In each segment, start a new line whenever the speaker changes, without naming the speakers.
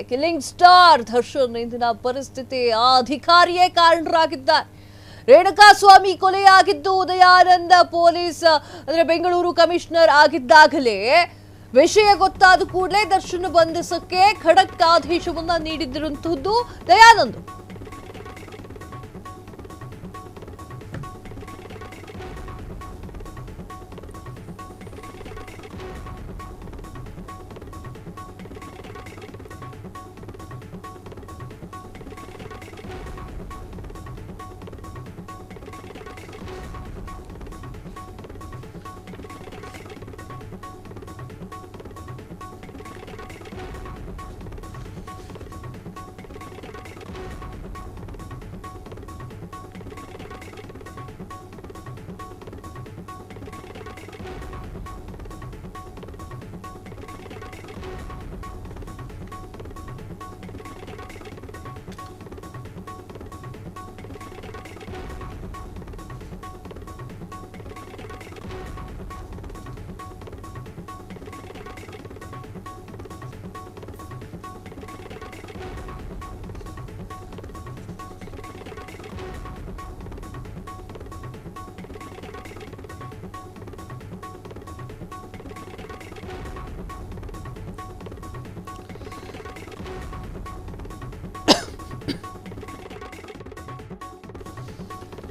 Killing star Darshan ಇಂದಿನ ಪರಿಸ್ಥಿತಿ ಅಧಿಕಾರಿಯೇ ಕಾರಣರಾಗಿದ್ದಾರೆ. ರೇಣುಕಾಸ್ವಾಮಿ ಕೊಲೆಯಾಗಿದ್ದು ದಯಾನಂದ ಪೊಲೀಸ್ ಅಂದ್ರೆ ಬೆಂಗಳೂರು ಕಮಿಷನರ್ ಆಗಿದ್ದಾಗಲೇ ವಿಷಯ ಗೊತ್ತಾದ ಕೂಡಲೇ ದರ್ಶನ್ ಬಂಧಿಸಕ್ಕೆ ಖಡಕ್ ಆದೇಶವನ್ನ ನೀಡಿದ್ದಂತಹದ್ದು ದಯಾನಂದ್.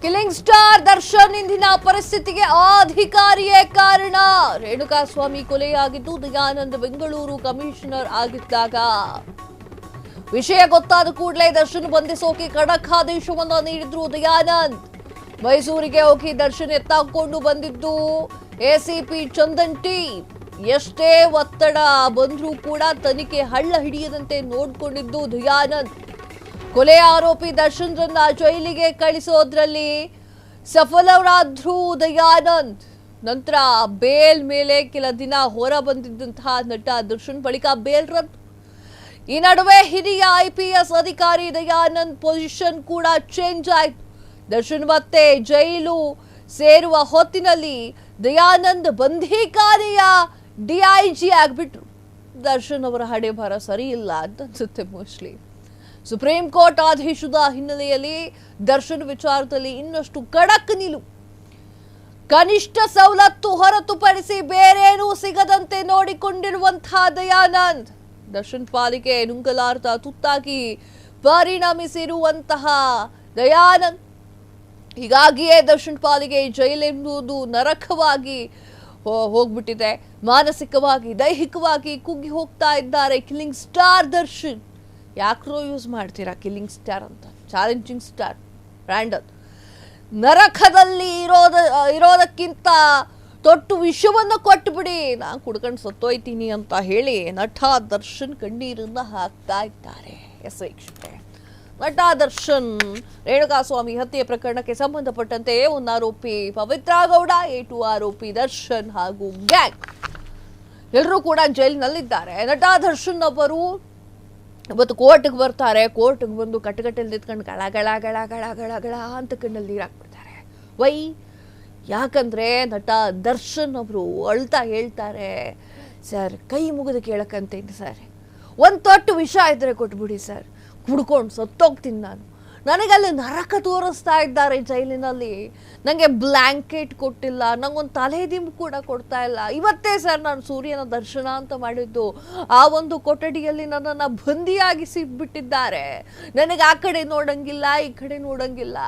ಕಿಲ್ಲಿಂಗ್ ಸ್ಟಾರ್ ದರ್ಶನ್ ಇಂದಿನ ಪರಿಸ್ಥಿತಿಗೆ ಅಧಿಕಾರಿಯೇ ಕಾರಣ. ರೇಣುಕಾಸ್ವಾಮಿ ಕೊಲೆಯಾಗಿದ್ದು ದಯಾನಂದ್ ಬೆಂಗಳೂರು ಕಮಿಷನರ್ ಆಗಿದ್ದಾಗ ವಿಷಯ ಗೊತ್ತಾದ ಕೂಡಲೇ ದರ್ಶನ್ ಬಂಧಿಸೋಕೆ ಖಡಕ್ ಆದೇಶವನ್ನ ನೀಡಿದ್ರು ದಯಾನಂದ್. ಮೈಸೂರಿಗೆ ಹೋಗಿ ದರ್ಶನ್ ಎತ್ತಾಕೊಂಡು ಬಂದಿದ್ದು ಎಸಿಪಿ ಚಂದನ್ ಟಿ. ಎಷ್ಟೇ ಒತ್ತಡ ಬಂದ್ರೂ ಕೂಡ ತನಿಖೆ ಹಳ್ಳ ಹಿಡಿಯದಂತೆ ನೋಡ್ಕೊಂಡಿದ್ದು ದಯಾನಂದ್. ಕೊಲೆ ಆರೋಪಿ ದರ್ಶನ್ರನ್ನ ಜೈಲಿಗೆ ಕಳಿಸೋದ್ರಲ್ಲಿ ಸಫಲರಾದ್ರು ದಯಾನಂದ್. ನಂತರ ಬೇಲ್ ಮೇಲೆ ಕೆಲ ದಿನ ಹೊರ ಬಂದಿದ್ದಂತಹ ನಟ ದರ್ಶನ್ ಬಳಿಕ ಬೇಲ್ ರದ್ದು. ಈ ನಡುವೆ ಹಿರಿಯ IPS ಅಧಿಕಾರಿ ದಯಾನಂದ್ ಪೊಸಿಷನ್ ಕೂಡ ಚೇಂಜ್ ಆಯ್ತು. ದರ್ಶನ್ ಮತ್ತೆ ಜೈಲು ಸೇರುವ ಹೊತ್ತಿನಲ್ಲಿ ದಯಾನಂದ್ ಬಂಧಿಖಾನೆಯ DIG ಆಗ್ಬಿಟ್ರು. ದರ್ಶನ್ ಅವರ ಹಣೆ ಬರ ಸರಿ ಇಲ್ಲ ಅಂತ ಅನ್ಸುತ್ತೆ ಮೋಸ್ಟ್ಲಿ. ಸುಪ್ರೀಂ ಕೋರ್ಟ್ ಆದೇಶದ ಹಿನ್ನೆಲೆಯಲ್ಲಿ ದರ್ಶನ್ ವಿಚಾರದಲ್ಲಿ ಇನ್ನಷ್ಟು ಖಡಕ್ ನಿಲುವು. ಕನಿಷ್ಠ ಸವಲತ್ತು ಹೊರತುಪಡಿಸಿ ಬೇರೇನೂ ಸಿಗದಂತೆ ನೋಡಿಕೊಂಡಿರುವಂತಹ ದಯಾನಂದ್ ದರ್ಶನ್ ಪಾಲಿಗೆ ನುಂಗಲಾರದ ತುತ್ತಾಗಿ ಪರಿಣಮಿಸಿರುವಂತಹ ದಯಾನಂದ್. ಹೀಗಾಗಿಯೇ ದರ್ಶನ್ ಪಾಲಿಗೆ ಜೈಲೆಂಬುದು ನರಕವಾಗಿ ಹೋಗ್ಬಿಟ್ಟಿದೆ. ಮಾನಸಿಕವಾಗಿ ದೈಹಿಕವಾಗಿ ಕುಗ್ಗಿ ಹೋಗ್ತಾ ಇದ್ದಾರೆ ಕಿಲ್ಲಿಂಗ್ ಸ್ಟಾರ್ ದರ್ಶನ್. ಯಾಕ್ರೋ ಯೂಸ್ ಮಾಡ್ತೀರಾ ಕಿಲ್ಲಿಂಗ್ ಸ್ಟಾರ್ ಅಂತ? ಚಾಲೆಂಜಿಂಗ್ ಸ್ಟಾರ್ ಬ್ರ್ಯಾಂಡ್ ಅದು. ನರಕದಲ್ಲಿ ಇರೋದಕ್ಕಿಂತ ತೊಟ್ಟು ವಿಷವನ್ನು ಕೊಟ್ಟುಬಿಡಿ, ನಾನು ಕುಡ್ಕೊಂಡು ಸತ್ತೋಯ್ತೀನಿ ಅಂತ ಹೇಳಿ ನಟ ದರ್ಶನ್ ಕಣ್ಣೀರನ್ನ ಹಾಕ್ತಾ ಇದ್ದಾರೆ. ಎಸ್ ವೀಕ್ಷಕರೇ, ನಟ ದರ್ಶನ್ ರೇಣುಕಾಸ್ವಾಮಿ ಹತ್ಯೆ ಪ್ರಕರಣಕ್ಕೆ ಸಂಬಂಧಪಟ್ಟಂತೆ ಒಂದು ಆರೋಪಿ ಪವಿತ್ರ ಗೌಡ, A2 ಆರೋಪಿ ದರ್ಶನ್ ಹಾಗೂ ಗ್ಯಾಂಗ್ ಎಲ್ಲರೂ ಕೂಡ ಜೈಲಿನಲ್ಲಿದ್ದಾರೆ. ನಟ ದರ್ಶನ್ ಅವರು ಇವತ್ತು ಕೋರ್ಟ್ಗೆ ಬರ್ತಾರೆ. ಕೋರ್ಟ್ಗೆ ಬಂದು ಕಟ್ಟುಗಟ್ಟಲ್ಲಿ ನಿಂತ್ಕೊಂಡು ಗಳ ಗಳ ಗಳ ಗಳ ಗಳ ಗಳ ಅಂತ ಕಣ್ಣಲ್ಲಿ ನೀರು ಹಾಕ್ಬಿಡ್ತಾರೆ. ವೈ? ಯಾಕಂದರೆ ನಟ ದರ್ಶನ್ ಅವರು ಅಳ್ತಾ ಹೇಳ್ತಾರೆ, ಸರ್ ಕೈ ಮುಗಿದು ಕೇಳಕ್ಕಂತೇನು ಸರ್, ಒಂದು ತೊಟ್ಟು ವಿಷ ಇದ್ದರೆ ಕೊಟ್ಬಿಡಿ ಸರ್, ಕುಡ್ಕೊಂಡು ಸತ್ತೋಗ್ತೀನಿ ನಾನು. ನನಗಲ್ಲಿ ನರಕ ತೋರಿಸ್ತಾ ಇದ್ದಾರೆ ಜೈಲಿನಲ್ಲಿ. ನನಗೆ ಬ್ಲ್ಯಾಂಕೆಟ್ ಕೊಟ್ಟಿಲ್ಲ, ನನಗೊಂದು ತಲೆದಿಂಬು ಕೂಡ ಕೊಡ್ತಾ ಇಲ್ಲ. ಇವತ್ತೇ ಸರ್ ನಾನು ಸೂರ್ಯನ ದರ್ಶನ ಅಂತ ಮಾಡಿದ್ದು, ಆ ಒಂದು ಕೊಠಡಿಯಲ್ಲಿ ನನ್ನನ್ನು ಬಂದಿಯಾಗಿಸಿಬಿಟ್ಟಿದ್ದಾರೆ. ನನಗೆ ಆ ಕಡೆ ನೋಡಂಗಿಲ್ಲ, ಈ ಕಡೆ ನೋಡಂಗಿಲ್ಲ,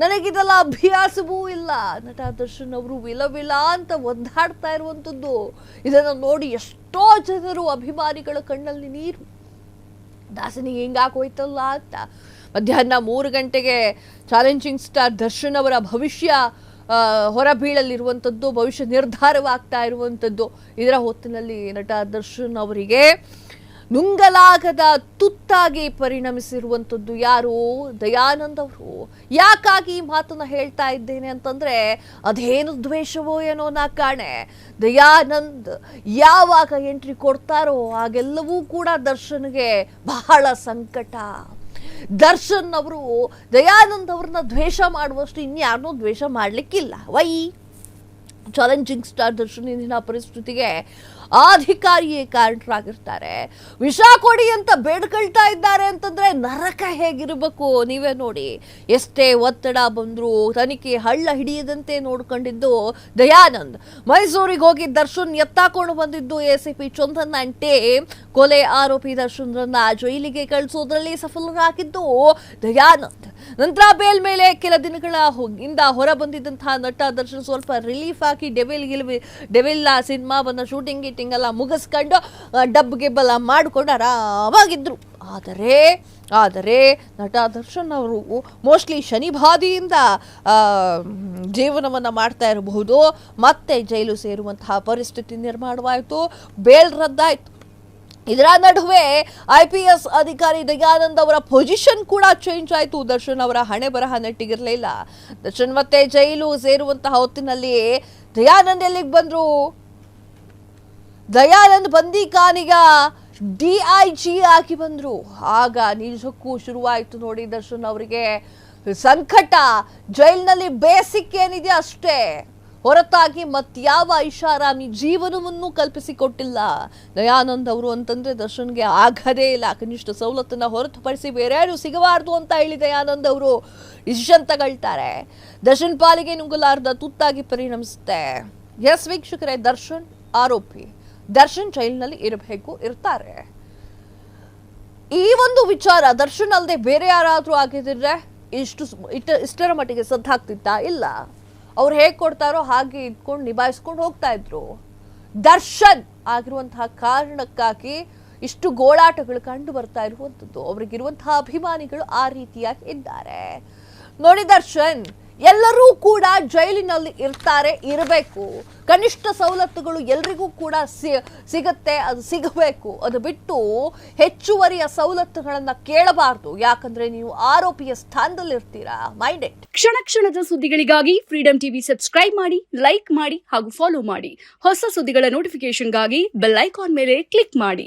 ನನಗಿದೆಲ್ಲ ಅಭ್ಯಾಸವೂ ಇಲ್ಲ. ನಟ ದರ್ಶನ್ ಅವರು ವಿಲ ಅಂತ ಒದ್ದಾಡ್ತಾ ಇರುವಂಥದ್ದು ಇದನ್ನು ನೋಡಿ ಎಷ್ಟೋ ಜನರು ಅಭಿಮಾನಿಗಳ ಕಣ್ಣಲ್ಲಿ ನೀರು. ದಾಸನಿಗೆ ಹಿಂಗಾಕೋಯ್ತಲ್ಲ ಅಂತ ಮಧ್ಯಾಹ್ನ 3 ಗಂಟೆಗೆ ಚಾಲೆಂಜಿಂಗ್ ಸ್ಟಾರ್ ದರ್ಶನ್ ಅವರ ಭವಿಷ್ಯ ಹೊರಬೀಳಲಿರುವಂಥದ್ದು, ಭವಿಷ್ಯ ನಿರ್ಧಾರವಾಗ್ತಾ ಇರುವಂಥದ್ದು. ಇದರ ಹೊತ್ತಿನಲ್ಲಿ ನಟ ದರ್ಶನ್ ಅವರಿಗೆ ನುಂಗಲಾಗದ ತುತ್ತಾಗಿ ಪರಿಣಮಿಸಿರುವಂಥದ್ದು ಯಾರು? ದಯಾನಂದ್ ಅವರು. ಯಾಕಾಗಿ ಈ ಮಾತನ್ನ ಹೇಳ್ತಾ ಇದ್ದೇನೆ ಅಂತಂದ್ರೆ, ಅದೇನು ದ್ವೇಷವೋ ಏನೋ ನಾ ಕಾಣೆ. ದಯಾನಂದ್ ಯಾವಾಗ ಎಂಟ್ರಿ ಕೊಡ್ತಾರೋ ಆಗೆಲ್ಲವೂ ಕೂಡ ದರ್ಶನ್ಗೆ ಬಹಳ ಸಂಕಟ. ದರ್ಶನ್ ಅವರು ದಯಾನಂದ್ ಅವ್ರನ್ನ ದ್ವೇಷ ಮಾಡುವಷ್ಟು ಇನ್ಯಾರನ್ನೂ ದ್ವೇಷ ಮಾಡ್ಲಿಕ್ಕಿಲ್ಲ. ವೈ? ಚಾಲೆಂಜಿಂಗ್ ಸ್ಟಾರ್ ದರ್ಶನ್ ಇಂದಿನ ಪರಿಸ್ಥಿತಿಗೆ ಅಧಿಕಾರಿಯೇ ಕಾರಣರಾಗಿರ್ತಾರೆ. ವಿಷ ಕೊಡಿ ಅಂತ ಬೇಡ್ಕೊಳ್ತಾ ಇದ್ದಾರೆ ಅಂತಂದ್ರೆ ನರಕ ಹೇಗಿರಬೇಕು ನೀವೇ ನೋಡಿ. ಎಷ್ಟೇ ಒತ್ತಡ ಬಂದ್ರು ತನಿಖೆ ಹಳ್ಳ ಹಿಡಿಯದಂತೆ ನೋಡ್ಕೊಂಡಿದ್ದು ದಯಾನಂದ್. ಮೈಸೂರಿಗೆ ಹೋಗಿ ದರ್ಶನ್ ಎತ್ತಾಕೊಂಡು ಬಂದಿದ್ದು ಎಸಿಪಿ ಚಂದನ್ ಅಂಡ್ ಟೀಮ್. ಕೊಲೆ ಆರೋಪಿ ದರ್ಶನ್ರನ್ನ ಜೈಲಿಗೆ ಕಳಿಸೋದ್ರಲ್ಲಿ ಸಫಲರಾಗಿದ್ದು ದಯಾನಂದ್. ನಂತರ ಬೇಲ್ ಮೇಲೆ ಕೆಲ ದಿನಗಳ ಇಂದ ಹೊರ ಬಂದಿದ್ದಂತಹ ನಟ ದರ್ಶನ್ ಸ್ವಲ್ಪ ರಿಲೀಫ್ ಆಗಿ ಡೆವಿಲ್ ಸಿನಿಮಾವನ್ನ ಶೂಟಿಂಗ್ ಗೀಟಿಂಗ್ ಎಲ್ಲ ಮುಗಿಸ್ಕೊಂಡು ಡಬ್ ಗಿಬ್ಬೆಲ್ಲ ಮಾಡಿಕೊಂಡು ಆರಾಮಾಗಿದ್ರು. ಆದರೆ ನಟ ದರ್ಶನ್ ಅವರು ಮೋಸ್ಟ್ಲಿ ಶನಿಬಾಧೆಯಿಂದ ಜೀವನವನ್ನು ಮಾಡ್ತಾ ಇರಬಹುದು. ಮತ್ತೆ ಜೈಲು ಸೇರುವಂತಹ ಪರಿಸ್ಥಿತಿ ನಿರ್ಮಾಣವಾಯಿತು. ಬೇಲ್ ರದ್ದಾಯಿತು. ಇದರ ನಡುವೆ IPS ಅಧಿಕಾರಿ ದಯಾನಂದ್ ಅವರ ಪೊಸಿಷನ್ ಕೂಡ ಚೇಂಜ್ ಆಯಿತು. ದರ್ಶನ್ ಅವರ ಹಣೆ ಬರಹ ನೆಟ್ಟಿಗಿರಲಿಲ್ಲ. ದರ್ಶನ್ ಮತ್ತೆ ಜೈಲು ಸೇರುವಂತಹ ಹೊತ್ತಿನಲ್ಲಿ ದಯಾನಂದ್ ಎಲ್ಲಿಗೆ ಬಂದ್ರು? ದಯಾನಂದ್ ಬಂದಿಖಾನಿಗ DIG ಆಗಿ ಬಂದ್ರು. ಆಗ ನಿಜಕ್ಕೂ ಶುರುವಾಯಿತು ನೋಡಿ ದರ್ಶನ್ ಅವರಿಗೆ ಸಂಕಟ. ಜೈಲಿನಲ್ಲಿ ಬೇಸಿಕ್ ಏನಿದೆ ಅಷ್ಟೇ, ಹೊರತಾಗಿ ಮತ್ಯಾವ ಐಷಾರಾಮಿ ಜೀವನವನ್ನು ಕಲ್ಪಿಸಿಕೊಟ್ಟಿಲ್ಲ ದಯಾನಂದ್ ಅವರು ಅಂತಂದ್ರೆ ದರ್ಶನ್ಗೆ ಆಗದೇ ಇಲ್ಲ. ಕನಿಷ್ಠ ಸವಲತ್ತನ್ನ ಹೊರತುಪಡಿಸಿ ಬೇರೆ ಯಾರು ಸಿಗಬಾರ್ದು ಅಂತ ಹೇಳಿ ದಯಾನಂದ್ ಅವರು ಡಿಸಿಷನ್ ತಗೊಳ್ತಾರೆ. ದರ್ಶನ್ ಪಾಲಿಗೆ ನುಂಗಲಾರ್ದ ತುತ್ತಾಗಿ ಪರಿಣಮಿಸುತ್ತೆ. ಎಸ್ ವೀಕ್ಷಕರೇ, ದರ್ಶನ್ ಆರೋಪಿ. ದರ್ಶನ್ ಜೈಲಿನಲ್ಲಿ ಇರ್ತಾರೆ. ಈ ಒಂದು ವಿಚಾರ ದರ್ಶನ್ ಅಲ್ಲದೆ ಬೇರೆ ಯಾರಾದ್ರೂ ಆಗಿದ್ರೆ ಇಷ್ಟರ ಮಟ್ಟಿಗೆ ಸದ್ದಾಗ್ತಿತ್ತಾ? ಇಲ್ಲ. ಅವ್ರು ಹೇಗೆ ಕೊಡ್ತಾರೋ ಹಾಗೆ ಇಟ್ಕೊಂಡು ನಿಭಾಯಿಸ್ಕೊಂಡು ಹೋಗ್ತಾ ಇದ್ರು. ದರ್ಶನ್ ಆಗಿರುವಂತಹ ಕಾರಣಕ್ಕಾಗಿ ಇಷ್ಟು ಗೋಳಾಟಗಳು ಕಂಡು ಬರ್ತಾ ಇರುವಂಥದ್ದು. ಅವ್ರಿಗಿರುವಂತಹ ಅಭಿಮಾನಿಗಳು ಆ ರೀತಿಯಾಗಿ ಇದ್ದಾರೆ ನೋಡಿ. ದರ್ಶನ್ ಎಲ್ಲರೂ ಕೂಡ ಜೈಲಿನಲ್ಲಿ ಇರಬೇಕು. ಕನಿಷ್ಠ ಸವಲತ್ತುಗಳು ಎಲ್ರಿಗೂ ಕೂಡ ಸಿಗುತ್ತೆ, ಅದು ಸಿಗಬೇಕು. ಅದು ಬಿಟ್ಟು ಹೆಚ್ಚುವರಿಯ ಸವಲತ್ತುಗಳನ್ನ ಕೇಳಬಾರ್ದು. ಯಾಕಂದ್ರೆ ನೀವು ಆರೋಪಿಯ ಸ್ಥಾನದಲ್ಲಿರ್ತೀರಾ. ಮೈಂಡೆಡ್.
ಕ್ಷಣ ಕ್ಷಣದ ಸುದ್ದಿಗಳಿಗಾಗಿ ಫ್ರೀಡಂ ಟಿವಿ ಸಬ್ಸ್ಕ್ರೈಬ್ ಮಾಡಿ, ಲೈಕ್ ಮಾಡಿ ಹಾಗೂ ಫಾಲೋ ಮಾಡಿ. ಹೊಸ ಸುದ್ದಿಗಳ ನೋಟಿಫಿಕೇಶನ್ಗಾಗಿ ಬೆಲ್ ಐಕಾನ್ ಮೇಲೆ ಕ್ಲಿಕ್ ಮಾಡಿ.